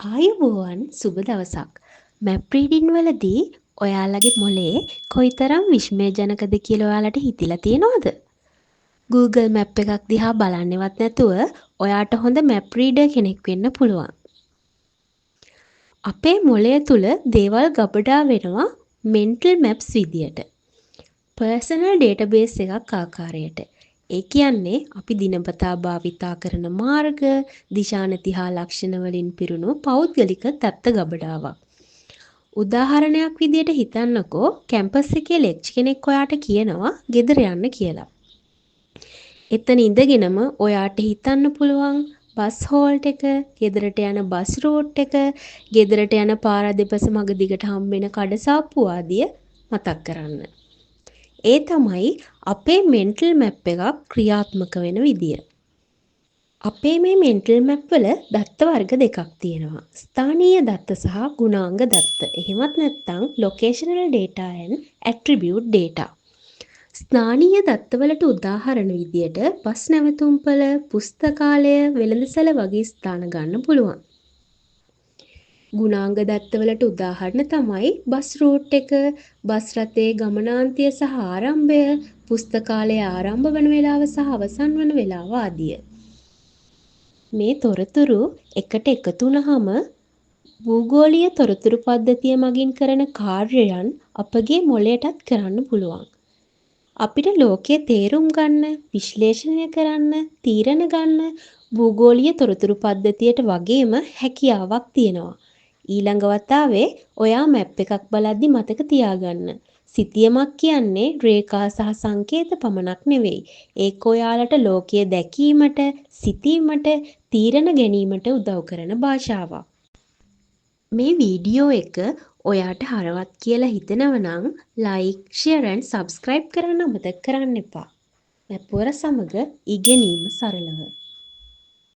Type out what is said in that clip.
ආයුබෝවන් සුබ දවසක්. මැප් රීඩින් වලදී ඔයාලගේ මොලේ කොයිතරම් විශ්මයජනකද කියලා ඔයාලට හිතිලා තියෙනවද? Google මැප් එකක් දිහා බලන්නෙවත් නැතුව ඔයාට හොඳ මැප් රීඩර් කෙනෙක් වෙන්න පුළුවන්. අපේ මොලය තුල දේවල් ගබඩා වෙනවා මෙන්ටල් මැප්ස් විදියට. පර්සනල් ඩේටාබේස් එකක් ආකාරයට. ඒ කියන්නේ අපි දිනපතා භාවිතා කරන මාර්ග, දිශානති හා ලක්ෂණ වලින් පිරුණු පෞද්ගලික දත්ත ගබඩාවක්. උදාහරණයක් විදියට හිතන්නකෝ කැම්පස් එකේ ලෙක්චර් කෙනෙක් ඔයාට කියනවා ගෙදර යන්න කියලා. එතන ඉඳගෙනම ඔයාට හිතන්න පුළුවන් බස් හෝල්ට් එක, ගෙදරට යන බස් රූට් එක, ගෙදරට යන පාර දෙපස මග දිගට හම්බෙන කඩසාප්පු ආදිය මතක් කරන්න. ඒ තමයි අපේ මෙන්ටල් මැප් එකක් ක්‍රියාත්මක වෙන විදිය. අපේ මේ මෙන්ටල් මැප් වල දත්ත වර්ග දෙකක් තියෙනවා. ස්ථානීය දත්ත සහ ගුණාංග දත්ත. එහෙමත් නැත්නම් locational data and attribute data. ස්ථානීය දත්තවලට උදාහරණ විදියට බස් නැවතුම්පල, පුස්තකාලය, වෙළඳසැල වගේ ස්ථාන ගන්න පුළුවන්. ගුණාංග දත්තවලට උදාහරණ තමයි බස් රූට් එක, බස් රථයේ ගමනාන්තය සහ ආරම්භය, පුස්තකාලය ආරම්භ වන වේලාව සහ අවසන් වන වේලාව ආදිය. මේ තොරතුරු එකට එකතු වුණාම භූගෝලීය තොරතුරු පද්ධතිය මගින් කරන කාර්යයන් අපගේ මොළයටත් කරන්න පුළුවන්. අපිට ලෝකයේ තේරුම් ගන්න, විශ්ලේෂණය කරන්න, තීරණ ගන්න භූගෝලීය තොරතුරු පද්ධතියට වගේම හැකියාවක් තියෙනවා. ඊළඟ වතාවේ ඔයා මැප් එකක් බලද්දි මතක තියාගන්න. සිතියමක් කියන්නේ රේඛා සහ සංකේත පමණක් නෙවෙයි. ඒක ඔයාලට ලෝකය දැකීමට, සිතීමට, තීරණ ගැනීමට උදව් කරන භාෂාවක්. මේ වීඩියෝ එක ඔයාට හරවත් කියලා හිතෙනව නම් like, share and subscribe කරන්න අමතක කරන්න එපා. මැප් වර සමග ඉගෙනීම සරලව.